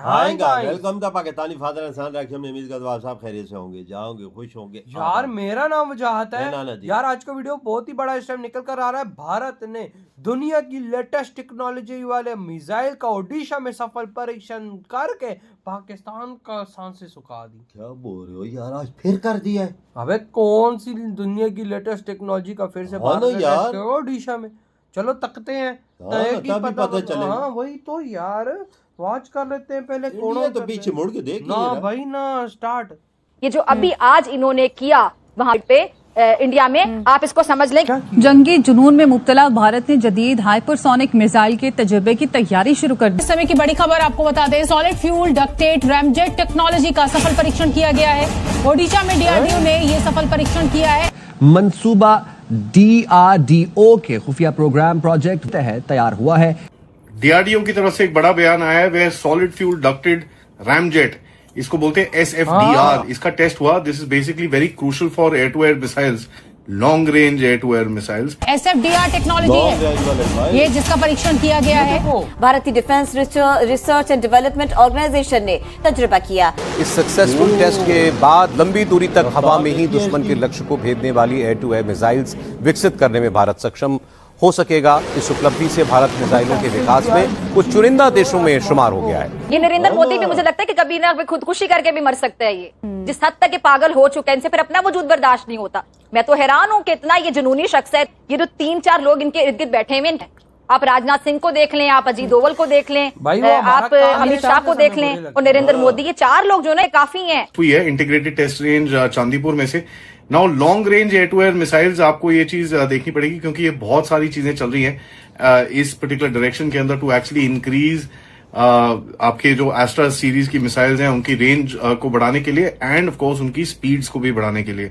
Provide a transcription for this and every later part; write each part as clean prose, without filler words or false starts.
आएगा। वेलकम था पाकिस्तानी फादर इंसान रखे, हम उम्मीद करता हूं आप सब खैरियत से होंगे, जाओगे खुश होंगे। यार मेरा नाम वजाहत है। नाना जी। यार आज का वीडियो बहुत ही बड़ा इस टाइम निकल कर आ रहा है। भारत ने दुनिया की लेटेस्ट टेक्नोलॉजी वाले मिसाइल का ओडिशा में सफल परीक्षण करके पाकिस्तान का सांसें सुखा दी। क्या बोल रहे हो यार, आज फिर कर दिया है? अबे कौन सी दुनिया की लेटेस्ट टेक्नोलॉजी का फिर से हाँ भारत ना ने यार। टेस्ट किया ओडिशा में। चलो तकते हैं हाँ, तय की तभी पता चलेगा। हाँ वही तो यार, वॉच कर लेते हैं पहले। इंडिया तो पीछे मुड़ के देख ना नहीं रहा। भाई ना स्टार्ट। ये जो अभी आज इन्होंने किया वहां पे इंडिया में, आप इसको समझ लें। जंगी जुनून में मुब्तला भारत ने जदीद हाइपरसोनिक मिसाइल के तजर्बे की तैयारी शुरू कर दी। इस समय की बड़ी खबर आपको बता दें, सॉलिड फ्यूल डक्टेट रैमजेट टेक्नोलॉजी का सफल परीक्षण किया गया है। ओडिशा में डीआरडीओ ने ये सफल परीक्षण किया है। मंसूबा डीआरडीओ के खुफिया प्रोग्राम प्रोजेक्ट तहत तैयार हुआ है। डीआरडीओ की तरफ से एक बड़ा बयान आया है, वह सॉलिड फ्यूल डक्टेड रैमजेट, इसको बोलते हैं SFDR, इसका टेस्ट हुआ। This is basically very crucial for air to air missiles, long range air to air missiles. SFDR technology है ये जिसका परीक्षण किया गया है। भारतीय defence research and development organisation ने तजुर्बा किया। इस सक्सेसफुल टेस्ट के बाद लंबी दूरी तक हवा में ही दुश्मन के लक्ष्य को भेदने वाली एयर टू एयर मिसाइल्स विकसित करने में भारत सक्षम हो सकेगा। इस उपलब्धि से भारत मिसाइलों के विकास में कुछ चुनिंदा देशों में शुमार हो गया है। ये नरेंद्र मोदी भी मुझे लगता है कि कभी ना खुदकुशी करके भी मर सकते हैं। ये जिस हद तक ये पागल हो चुका है, इनसे फिर अपना वजूद बर्दाश्त नहीं होता। मैं तो हैरान हूं कि इतना ये जुनूनी शख्स है। ये जो 3-4 लोग इनके इर्द गिर्द बैठे हुए हैं, आप राजनाथ सिंह को देख लें, आप अजीत डोवल को देख लें, आप अमित शाह को देख लें और नरेंद्र मोदी, ये 4 लोग जो है काफी हैं। हुई है इंटीग्रेटेड टेस्ट रेंज चांदीपुर में से। Now long range air to air missiles, आपको ये चीज देखनी पड़ेगी क्योंकि ये बहुत सारी चीजें चल रही हैं इस पर्टिकुलर डायरेक्शन के अंदर टू एक्चुअली इंक्रीज आपके जो एस्ट्रा सीरीज की मिसाइल्स हैं उनकी रेंज को बढ़ाने के लिए एंड ऑफ कोर्स उनकी स्पीड्स को भी बढ़ाने के लिए।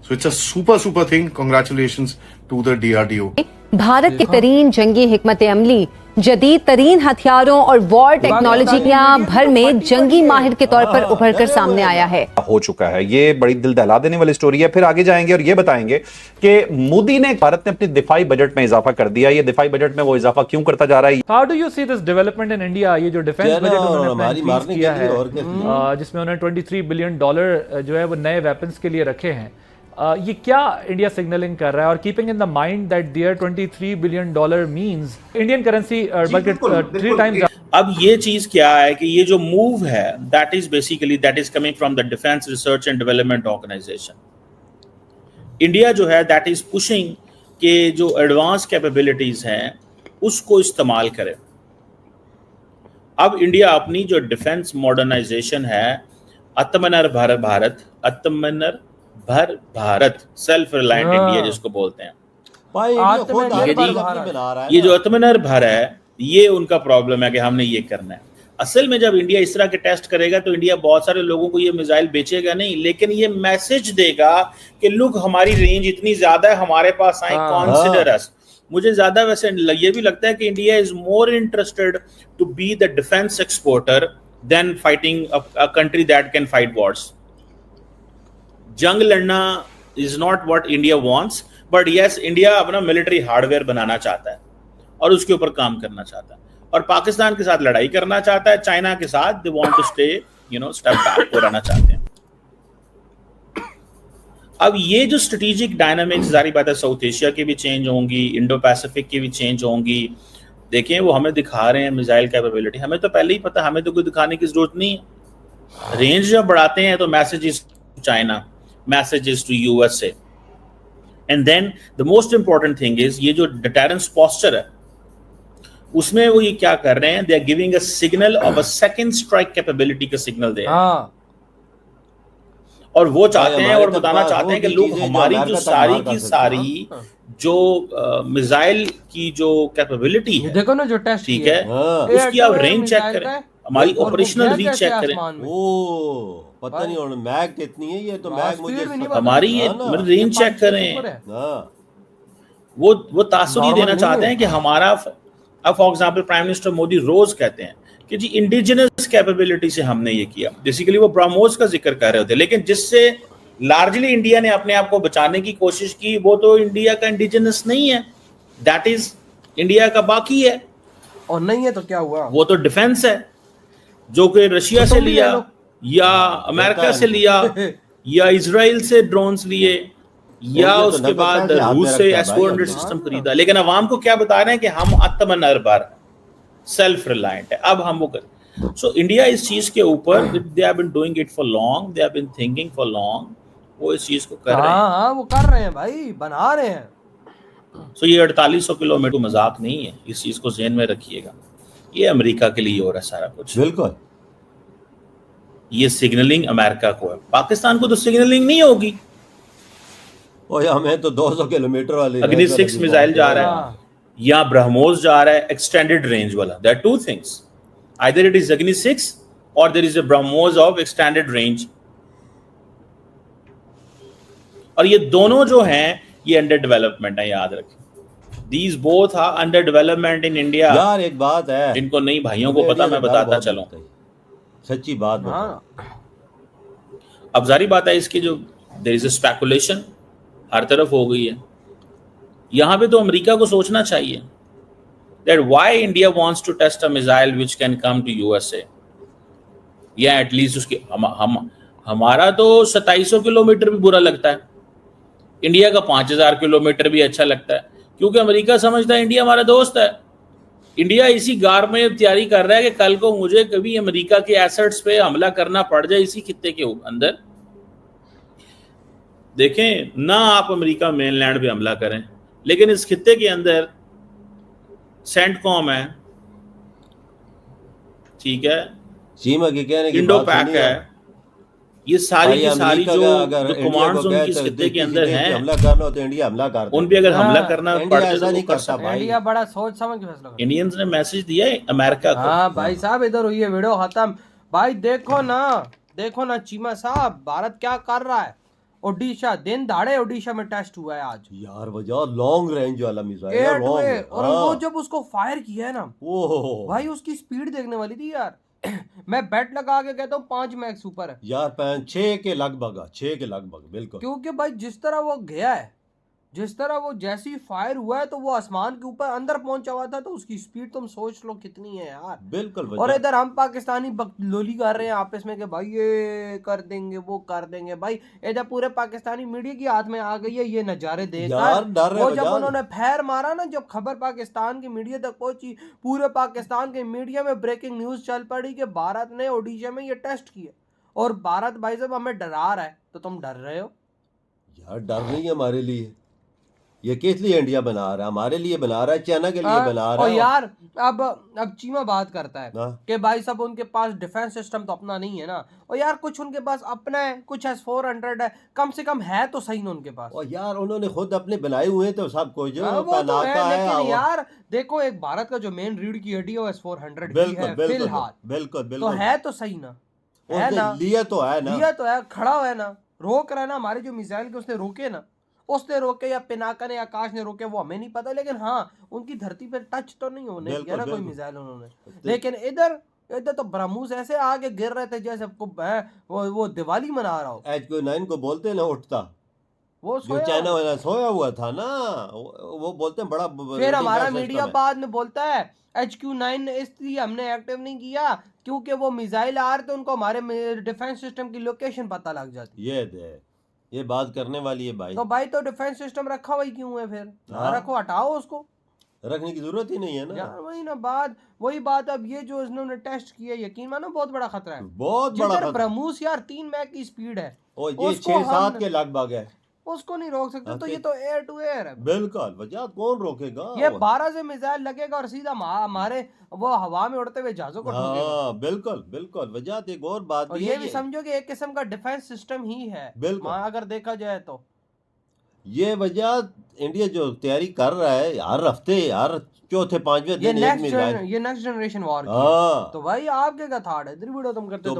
So it's a super thing. Congratulations to the DRDO. Bharat की तरीन जंगी हिकमत अमली, जदीद तरीन हथियारों और वॉर टेक्नोलॉजियां भर में जंगी माहिर के तौर पर उभर कर सामने आया है। हो चुका है। ये बड़ी दिल दहला देने वाली स्टोरी है। फिर आगे जाएंगे और ये बताएंगे कि मोदी ने, भारत ने अपने दिफाई बजट में इजाफा कर दिया। ये दिफाई बजट में वो इजाफा क्यों करता जा रहा है? How do you see this development in India? ये जो डिफेंस बजट उन्होंने किया है जिसमें उन्होंने $23 बिलियन जो है वो नए वेपन्स के लिए रखे हैं, ये क्या इंडिया सिग्नलिंग कर रहा है? और keeping in the mind that there $23 billion means Indian currency बल्कि 3 टाइम्स। अब ये चीज क्या है कि ये जो मूव है that is basically that is coming from the defence research and development organisation. India जो है दैट इज पुशिंग के जो एडवांस कैपेबिलिटीज हैं उसको इस्तेमाल करे। अब इंडिया अपनी जो डिफेंस मॉडर्नाइजेशन है, आत्मनिर्भर भारत सेल्फ रिलायंट इंडिया जिसको बोलते हैं, ये जो आत्मनिर्भर है ये उनका प्रॉब्लम है कि हमने ये करना है। असल में जब इंडिया इस तरह के टेस्ट करेगा तो इंडिया बहुत सारे लोगों को ये मिसाइल बेचेगा नहीं, लेकिन ये मैसेज देगा कि लुक हमारी रेंज इतनी ज्यादा है, हमारे पास आए, कॉन्सिडर अस। मुझे ज्यादा वैसे ये भी लगता है कि India is more interested to be the defence exporter than fighting a country that can fight wars. जंग लड़ना is not what India wants, but yes India अपना मिलिट्री हार्डवेयर बनाना चाहता है और उसके ऊपर काम करना चाहता है और पाकिस्तान के साथ लड़ाई करना चाहता है, चाइना के साथ they want to stay step back को रहना चाहते हैं। अब ये जो स्ट्रेटेजिक डायनामिक्स, जारी बात है साउथ एशिया की भी चेंज होंगी, इंडो पैसिफिक की भी चेंज होंगी। देखें वो हमें दिखा रहे हैं मिसाइल कैपेबिलिटी, हमें तो पहले ही पता, हमें तो कोई दिखाने की जरूरत नहीं है। रेंज जब बढ़ाते हैं तो messages to China, messages to USA, and then the most important thing is ये जो डिटरेंस पोस्चर है उसमें वो ये क्या कर रहे हैं, they are giving a signal of a second strike capability का सिग्नल दे रहे हैं। और वो चाहते हैं और बताना चाहते हैं कि लोग हमारी जो सारी की सारी जो मिसाइल की जो कैपेबिलिटी है, देखो ना जो टेस्ट ठीक है, उसकी आप रेंज चेक करें, हमारी ऑपरेशनल रीच चेक करें। ओ पता नहीं और मैग कितनी है, ये तो मैग मुझे हमारी ये रेंज चेक करें। वो तासुर ही देना चाहते हैं कि हमारा, अब for example prime minister Modi रोज कहते हैं कि जी इंडिजिनस कैपेबिलिटी से हमने ये किया। बेसिकली वो ब्रह्मोस का जिक्र कर रहे होते, लेकिन जिससे लार्जली इंडिया ने अपने आप को बचाने की कोशिश की वो तो इंडिया का इंडिजिनस नहीं है, दैट इज इंडिया का बाकी है। और नहीं है तो क्या हुआ, वो तो डिफेंस है। जो कि रशिया तो से तुम भी ले लिया लो। या अमेरिका से लिया या इजराइल से ड्रोन्स लिए या तो उसके 90 बाद के हाथ में रूस से रखता है भाई S-400 अभी। सिस्टम खरीदा, लेकिन अवाम को क्या बता रहे हैं कि हम आत्मनिर्भर सेल्फ रिलायंट है, अब हम वो कर। सो इंडिया इस चीज के ऊपर they have been doing it for long, they have been thinking for long, वो इस चीज को कर रहे हैं। हाँ वो कर रहे हैं भाई, बना रहे हैं। सो ये 4800 किलोमीटर मजाक नहीं है, इस चीज को ज़हन में रखिएगा। ये अमेरिका के लिए हो रहा है सारा कुछ, बिल्कुल। ये सिग्नलिंग अमेरिका को है, पाकिस्तान को तो सिग्नलिंग नहीं होगी। और हमें तो 200 किलोमीटर वाली अग्नि 6 मिसाइल जा रहा है हाँ। या ब्रह्मोस जा रहा है एक्सटेंडेड रेंज वाला। There are two things, either it is Agni 6 और there is a BrahMos of extended range, और ये दोनों जो हैं ये अंडर डेवलपमेंट है, याद रखें। These both are under development in India. यार एक बात है, जिनको नहीं भाइयों को पता, मैं बताता चलूं, सच्ची बात बताओ। हाँ अब जारी बात है इसकी, जो देयर इज अ स्पेकुलेशन हर तरफ हो गई है। यहां पे तो अमेरिका को सोचना चाहिए that why India wants to test a missile which can come to USA, या एटलीस्ट उसकी हमारा तो 2700 किलोमीटर भी बुरा लगता है, इंडिया का 5000 किलोमीटर भी अच्छा लगता है, क्योंकि अमेरिका समझता है इंडिया हमारा दोस्त है। इंडिया इसी गार में तैयारी कर रहा है कि कल को मुझे कभी अमेरिका के एसेट्स पे हमला करना पड़ जाए इसी खित्ते के अंदर। देखें ना, आप अमेरिका मेनलैंड पे हमला करें, लेकिन इस खित्ते के अंदर सेंटकॉम है, ठीक है, चीमा के कहने की इंडो बात पैक सुनिए। है, ये सारी भाई की सारी अमेरिका जो का अगर इंडिया कमांड्स को उनकी कहे इस तो खित्ते के किसी अंदर देश पे हैं, हमला करना हो तो इंडिया हमला कर उन पे अगर हमला हाँ, करना इंडिया पड़ता ऐसा तो नहीं वो कर करता सकते हैं। भाई। इंडिया बड़ा सोच समझ के फैसला करता इंडियंस ने मैसेज दिया है अमेरिका है। को। हाँ भाई साहब, इधर हुई है वीडियो खत्म। भाई देखो ना चीमा साहब, भारत क्या कर रहा है। ओडिशा, दिन दाड़े ओडिशा में टेस्ट हुआ है आज, यार वजह लॉन्ग रेंज वाला मिसाइल है, एयर टू लॉन्ग एयर, और वो जब उसको फायर किया है ना, ओह भाई उसकी स्पीड देखने वाली थी यार। मैं बेट लगा के कहता हूँ 5 मैक्स ऊपर है, यार 6 के लगभग, 6 के लगभग बिल्कुल। क्योंकि भाई जिस तरह वो गया है, जिस तरह वो जैसे ही फायर हुआ है तो वो आसमान के ऊपर अंदर पहुंचा हुआ था, तो उसकी स्पीड तुम सोच लो कितनी है यार। बिल्कुल और इधर हम पाकिस्तानी लोली कर रहे हैं आपस में कि भाई ये कर देंगे वो कर देंगे। भाई इधर पूरे पाकिस्तानी मीडिया की हाथ में आ गई है ये नजारे यार देखकर। डर रहे वो जब वजह। उन्होंने फैर मारा ना, जब खबर पाकिस्तान की मीडिया तक पहुंची, पूरे पाकिस्तान के मीडिया में ब्रेकिंग न्यूज चल पड़ी कि भारत ने ओडिशा में ये टेस्ट किया, और भारत भाई साहब हमें डरा रहा है, तो तुम डर रहे हो यार। डर नहीं है हमारे लिए, ये किस लिए इंडिया बना रहा है, हमारे लिए बना रहा है, चाइना के लिए हाँ, बना रहा और है। यार अब चीमा बात करता है हाँ। कि भाई साहब उनके पास डिफेंस सिस्टम तो अपना नहीं है ना, और यार कुछ उनके पास अपना है, कुछ S-400 है, कम से कम है तो सही ना उनके पास। और यार उन्होंने खुद अपने बनाए हुए हैं तो सब कुछ जो हाँ, वो तो पहनाता है, है। लेकिन और- यार देखो, एक भारत का जो मेन रीढ़ की हड्डी है वो S-400 की बिल्कुल है बिल्कुल फिलहाल, बिल्कुल तो बिल्कुल। है तो सही ना, है उसने ना, लिया तो है ना, लिया तो है, खड़ा हुआ है ना, रोक रहा है ना। हमारे जो मिसाइल के उसने रोके ना, उसने रोके या पिनाका ने, आकाश ने रोके, वो हमें नहीं पता, लेकिन हाँ उनकी धरती पे टच तो नहीं होने बिल्कुल, दिया ना कोई बिल्कुल। मिसाइल उन्होंने। लेकिन इधर तो ब्रह्मोस ऐसे आगे गिर रहे थे जैसे वो दिवाली मना रहा हो। HQ-9 को बोलते हैं ना उठता, वो जो सोया चाइना वाला सोया हुआ था ना, वो बोलते हैं बड़ा फिर हमारा defense मीडिया system है। बाद में बोलता है HQ-9 इसलिए हमने एक्टिव नहीं किया क्योंकि वो मिसाइल आ रहे थे, उनको हमारे डिफेंस सिस्टम की लोकेशन पता लग जाती। ये बात करने वाली है भाई। तो भाई तो डिफेंस सिस्टम रखा हुआ ही क्यों है फिर? हाँ। रखो, हटाओ उसको, रखने की जरूरत ही नहीं है ना। यार वही ना बात, वही बात। अब ये जो इन्होंने टेस्ट किया, यकीन मानो बहुत बड़ा खतरा है, बहुत बड़ा जिधर खतरा। ब्रह्मोस यार 3 मैक की स्पीड है, और ये उसको 6-7 हम- के लगभग है, उसको नहीं रोक सकते। हाँ, तो ये तो एयर टू एयर है, बिल्कुल। वजह कौन रोकेगा? ये 12 से मिसाइल लगेगा और सीधा हमारे वो हवा में उड़ते हुए जहाजों को ठोकेगा। हाँ बिल्कुल बिल्कुल। वजह एक और बात और भी ये है, भी समझो कि एक किस्म का डिफेंस सिस्टम ही है, बिल्कुल। अगर देखा जाए तो। ये वजह इंडिया जो तैयारी कर रहा है हर हफ्ते, हर चौथे 5वें ये दिन एक मिसाइल। नेक्स्ट जनरेशन वॉर हाँ तो भाई आपके का थाट है, इधर वीडियो तुम करते तो तो